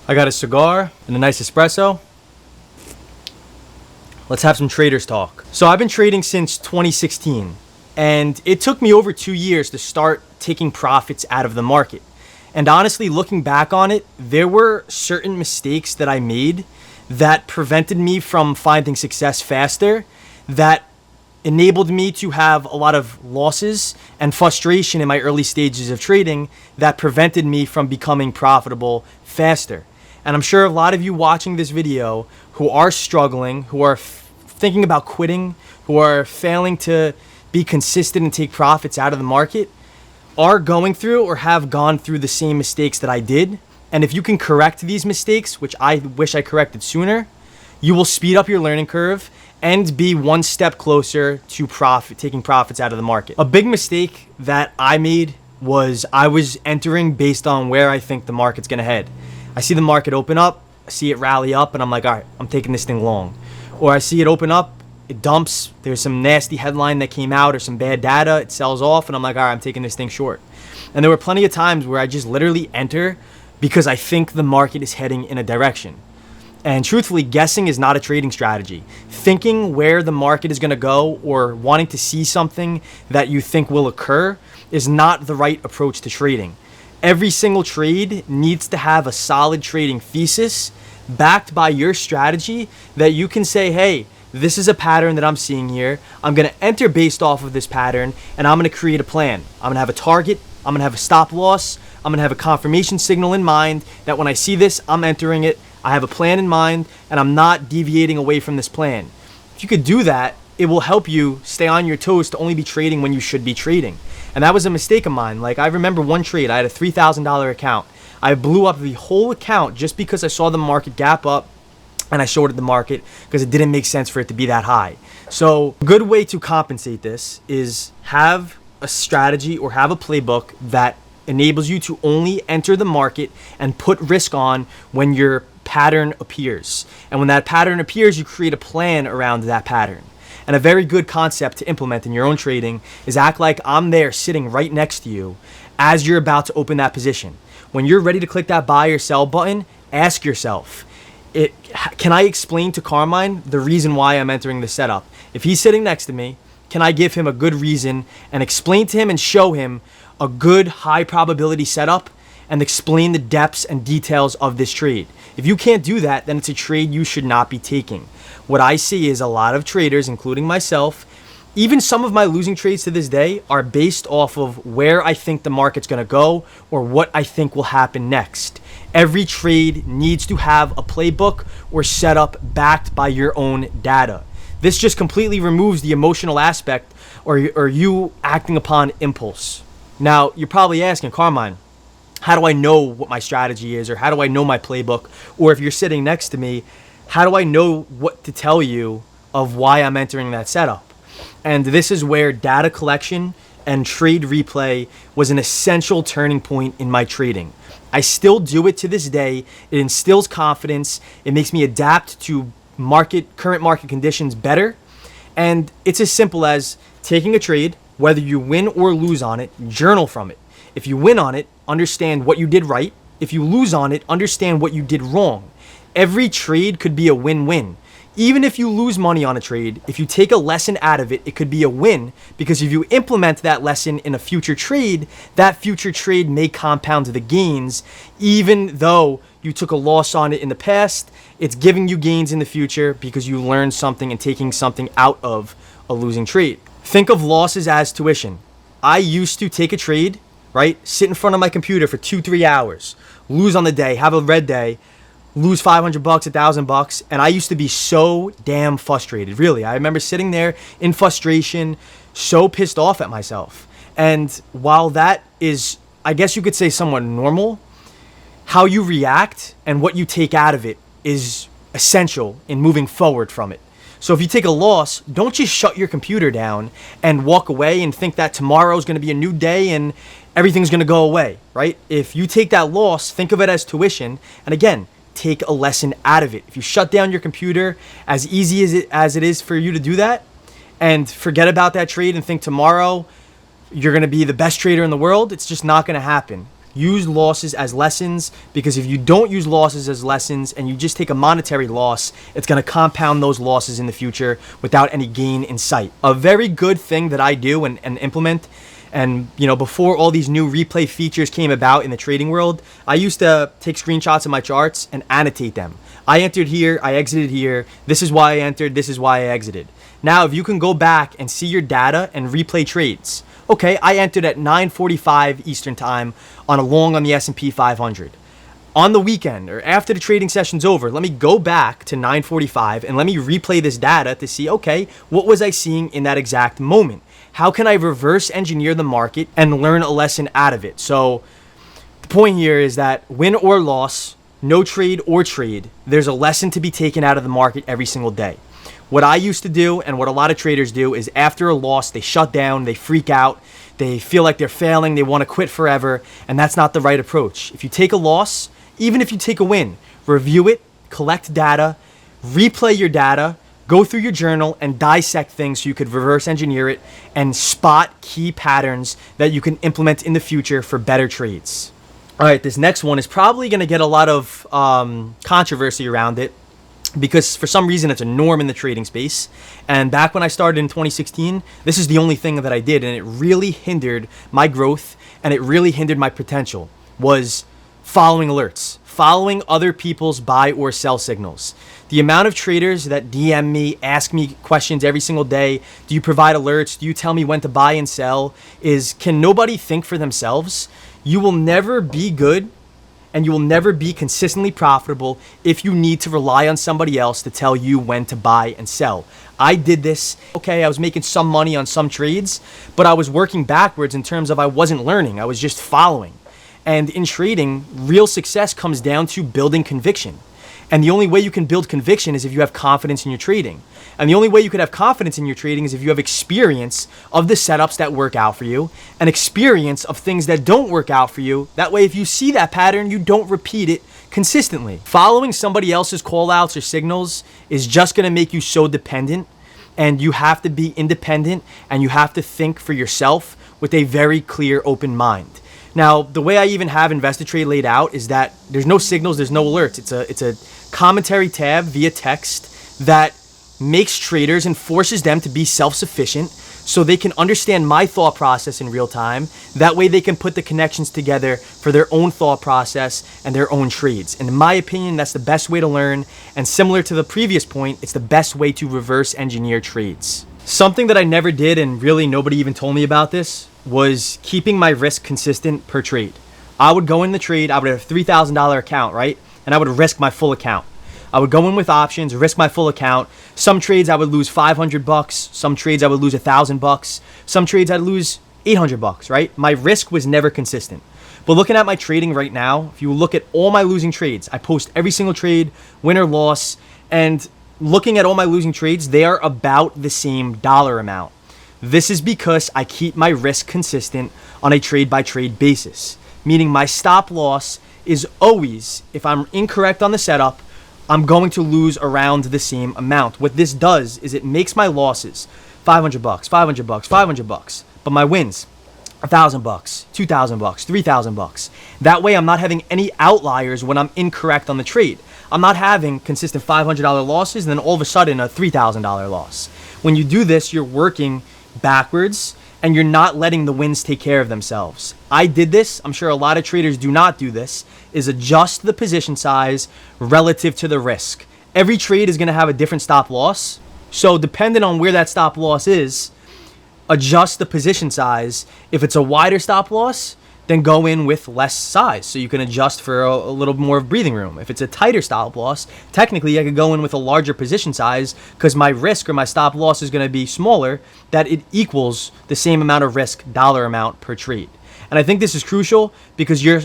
I got a cigar and a nice espresso. Let's have some traders talk. So I've been trading since 2016, and it took me over 2 years to start taking profits out of the market. And honestly, looking back on it, there were certain mistakes that I made that prevented me from finding success faster, that enabled me to have a lot of losses and frustration in my early stages of trading that prevented me from becoming profitable faster. And I'm sure a lot of you watching this video who are struggling, who are thinking about quitting, who are failing to be consistent and take profits out of the market, are going through or have gone through the same mistakes that I did. And if you can correct these mistakes, which I wish I corrected sooner, you will speed up your learning curve and be one step closer to taking profits out of the market. A big mistake that I made was I was entering based on where I think the market's gonna head. I see the market open up, I see it rally up, and I'm like, all right, I'm taking this thing long. Or I see it open up, it dumps, there's some nasty headline that came out or some bad data, it sells off, and I'm like, all right, I'm taking this thing short. And there were plenty of times where I just literally enter because I think the market is heading in a direction. And truthfully, guessing is not a trading strategy. Thinking where the market is gonna go or wanting to see something that you think will occur is not the right approach to trading. Every single trade needs to have a solid trading thesis backed by your strategy that you can say, hey, this is a pattern that I'm seeing here. I'm going to enter based off of this pattern, and I'm going to create a plan. I'm going to have a target. I'm going to have a stop loss. I'm going to have a confirmation signal in mind that when I see this, I'm entering it. I have a plan in mind, and I'm not deviating away from this plan. If you could do that, it will help you stay on your toes to only be trading when you should be trading. And that was a mistake of mine. Like, I remember one trade, I had a $3,000 account. I blew up the whole account just because I saw the market gap up and I shorted the market because it didn't make sense for it to be that high. So a good way to compensate this is have a strategy or have a playbook that enables you to only enter the market and put risk on when your pattern appears. And when that pattern appears, you create a plan around that pattern. And a very good concept to implement in your own trading is act like I'm there sitting right next to you as you're about to open that position. When you're ready to click that buy or sell button, ask yourself, can I explain to Carmine the reason why I'm entering the setup? If he's sitting next to me, can I give him a good reason and explain to him and show him a good high probability setup and explain the depths and details of this trade? If you can't do that, then it's a trade you should not be taking. What I see is a lot of traders, including myself, even some of my losing trades to this day are based off of where I think the market's going to go or what I think will happen next. Every trade needs to have a playbook or setup backed by your own data. This just completely removes the emotional aspect or you acting upon impulse. Now, you're probably asking, Carmine, how do I know what my strategy is, or how do I know my playbook? Or if you're sitting next to me, how do I know what to tell you of why I'm entering that setup? And this is where data collection and trade replay was an essential turning point in my trading. I still do it to this day. It instills confidence. It makes me adapt to current market conditions better. And it's as simple as taking a trade, whether you win or lose on it, journal from it. If you win on it, understand what you did right. If you lose on it, understand what you did wrong. Every trade could be a win-win. Even if you lose money on a trade, if you take a lesson out of it, it could be a win, because if you implement that lesson in a future trade, that future trade may compound the gains. Even though you took a loss on it in the past, it's giving you gains in the future because you learned something and taking something out of a losing trade. Think of losses as tuition. I used to take a trade, right? Sit in front of my computer for 2-3 hours, lose on the day, have a red day, lose $500, $1,000, and I used to be so damn frustrated. Really, I remember sitting there in frustration, so pissed off at myself. And while that is, I guess you could say, somewhat normal, how you react and what you take out of it is essential in moving forward from it. So if you take a loss, don't just shut your computer down and walk away and think that tomorrow is going to be a new day and everything's going to go away, right? If you take that loss, think of it as tuition. And again, take a lesson out of it. If you shut down your computer, as easy as it is for you to do that, and forget about that trade and think tomorrow you're going to be the best trader in the world, it's just not going to happen. use losses as lessons, because if you don't use losses as lessons and you just take a monetary loss, it's going to compound those losses in the future without any gain in sight. A very good thing that I do and implement, and before all these new replay features came about in the trading world, I used to take screenshots of my charts and annotate them. I entered here, I exited here, this is why I entered, this is why I exited. Now, if you can go back and see your data and replay trades, okay, I entered at 9:45 Eastern time on a long on the S&P 500. On the weekend or after the trading session's over, let me go back to 9:45 and let me replay this data to see, okay, what was I seeing in that exact moment? How can I reverse engineer the market and learn a lesson out of it? So the point here is that win or loss, no trade or trade, there's a lesson to be taken out of the market every single day. What I used to do and what a lot of traders do is after a loss, they shut down, they freak out, they feel like they're failing, they want to quit forever, and that's not the right approach. If you take a loss, even if you take a win, review it, collect data, replay your data, go through your journal and dissect things so you could reverse engineer it and spot key patterns that you can implement in the future for better trades. All right, this next one is probably going to get a lot of controversy around it, because for some reason it's a norm in the trading space. And back when I started in 2016, this is the only thing that I did, and it really hindered my growth and it really hindered my potential, was following alerts, following other people's buy or sell signals. The amount of traders that DM me, ask me questions every single day, do you provide alerts, do you tell me when to buy and sell, can nobody think for themselves? You will never be good and you will never be consistently profitable if you need to rely on somebody else to tell you when to buy and sell. I did this. Okay, I was making some money on some trades, but I was working backwards in terms of I wasn't learning. I was just following. And in trading, real success comes down to building conviction. And the only way you can build conviction is if you have confidence in your trading. And the only way you could have confidence in your trading is if you have experience of the setups that work out for you and experience of things that don't work out for you. That way, if you see that pattern, you don't repeat it consistently. Following somebody else's call outs or signals is just going to make you so dependent, and you have to be independent and you have to think for yourself with a very clear, open mind. Now, the way I even have InvestorTrade laid out is that there's no signals, there's no alerts. It's a commentary tab via text that makes traders and forces them to be self-sufficient so they can understand my thought process in real time. That way they can put the connections together for their own thought process and their own trades. And in my opinion, that's the best way to learn. And similar to the previous point, it's the best way to reverse engineer trades. Something that I never did, and really nobody even told me about this, was keeping my risk consistent per trade. I would go in the trade, I would have a $3,000 account, right? And I would risk my full account. I would go in with options, risk my full account. Some trades I would lose $500, some trades I would lose $1,000, some trades I'd lose $800, right? My risk was never consistent. But looking at my trading right now, if you look at all my losing trades, I post every single trade, win or loss, and looking at all my losing trades, they are about the same dollar amount. This is because I keep my risk consistent on a trade-by-trade basis, meaning my stop loss is always, if I'm incorrect on the setup, I'm going to lose around the same amount. What this does is it makes my losses $500, $500, $500, but my wins $1,000, $2,000, $3,000. That way I'm not having any outliers when I'm incorrect on the trade. I'm not having consistent $500 losses and then all of a sudden a $3,000 loss. When you do this, you're working backwards and you're not letting the wins take care of themselves. I did this. I'm sure a lot of traders do not do this, is adjust the position size relative to the risk. Every trade is going to have a different stop loss. So depending on where that stop loss is, adjust the position size. If it's a wider stop loss, then go in with less size so you can adjust for a little more breathing room. If it's a tighter stop loss, technically I could go in with a larger position size because my risk or my stop loss is going to be smaller, that it equals the same amount of risk dollar amount per trade. And I think this is crucial because your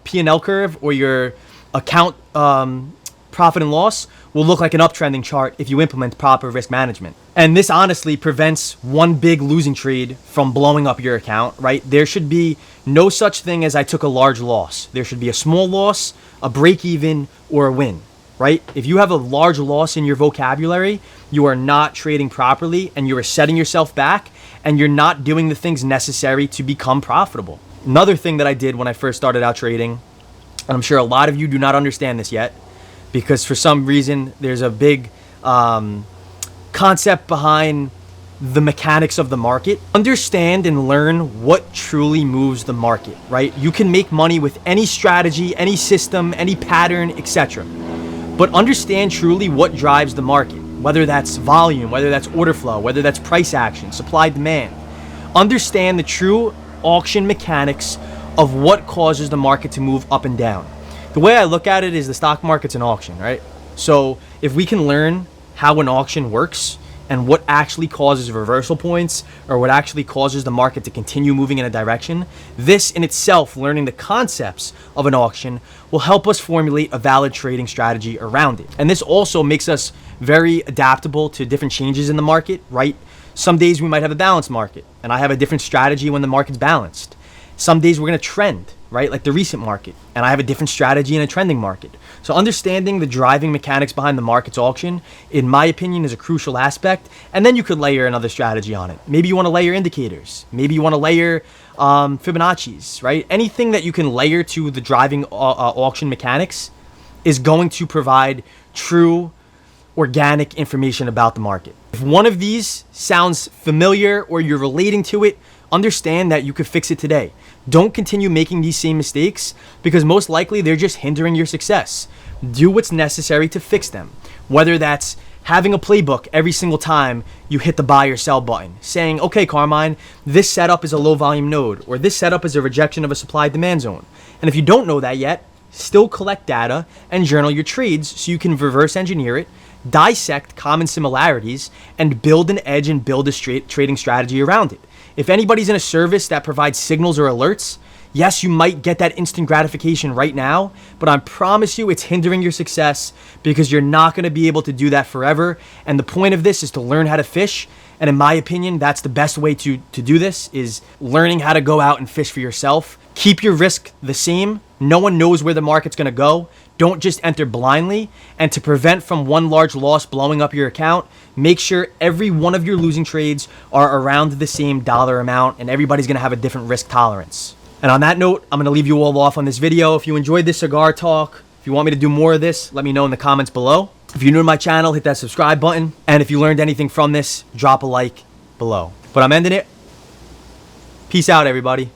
P&L curve or your account profit and loss will look like an uptrending chart if you implement proper risk management. And this honestly prevents one big losing trade from blowing up your account, right? There should be no such thing as I took a large loss. There should be a small loss, a break even, or a win, right? If you have a large loss in your vocabulary, you are not trading properly and you are setting yourself back and you're not doing the things necessary to become profitable. Another thing that I did when I first started out trading, and I'm sure a lot of you do not understand this yet, because for some reason there's a big concept behind the mechanics of the market. Understand and learn what truly moves the market, right? You can make money with any strategy, any system, any pattern, etc. But understand truly what drives the market, whether that's volume, whether that's order flow, whether that's price action, supply, demand. Understand the true auction mechanics of what causes the market to move up and down. The way I look at it is the stock market's an auction, right? So if we can learn how an auction works and what actually causes reversal points, or what actually causes the market to continue moving in a direction, this in itself, learning the concepts of an auction, will help us formulate a valid trading strategy around it. And this also makes us very adaptable to different changes in the market, right? Some days we might have a balanced market, and I have a different strategy when the market's balanced. Some days we're going to trend, right? Like the recent market, and I have a different strategy in a trending market. So understanding the driving mechanics behind the market's auction, in my opinion, is a crucial aspect. And then you could layer another strategy on it. Maybe you want to layer indicators. Maybe you want to layer Fibonacci's, right? Anything that you can layer to the driving auction mechanics is going to provide true organic information about the market. If one of these sounds familiar or you're relating to it, understand that you could fix it today. Don't continue making these same mistakes, because most likely they're just hindering your success. Do what's necessary to fix them. Whether that's having a playbook every single time you hit the buy or sell button, saying, okay, Carmine, this setup is a low volume node, or this setup is a rejection of a supply demand zone. And if you don't know that yet, still collect data and journal your trades so you can reverse engineer it, dissect common similarities, and build an edge and build a trading strategy around it. If anybody's in a service that provides signals or alerts, yes, you might get that instant gratification right now, but I promise you it's hindering your success, because you're not going to be able to do that forever. And the point of this is to learn how to fish. And in my opinion, that's the best way to do this, is learning how to go out and fish for yourself. Keep your risk the same. No one knows where the market's going to go. Don't just enter blindly. And to prevent from one large loss blowing up your account, make sure every one of your losing trades are around the same dollar amount, and everybody's going to have a different risk tolerance. And on that note, I'm going to leave you all off on this video. If you enjoyed this cigar talk, if you want me to do more of this, let me know in the comments below. If you're new to my channel, hit that subscribe button. And if you learned anything from this, drop a like below. But I'm ending it. Peace out, everybody.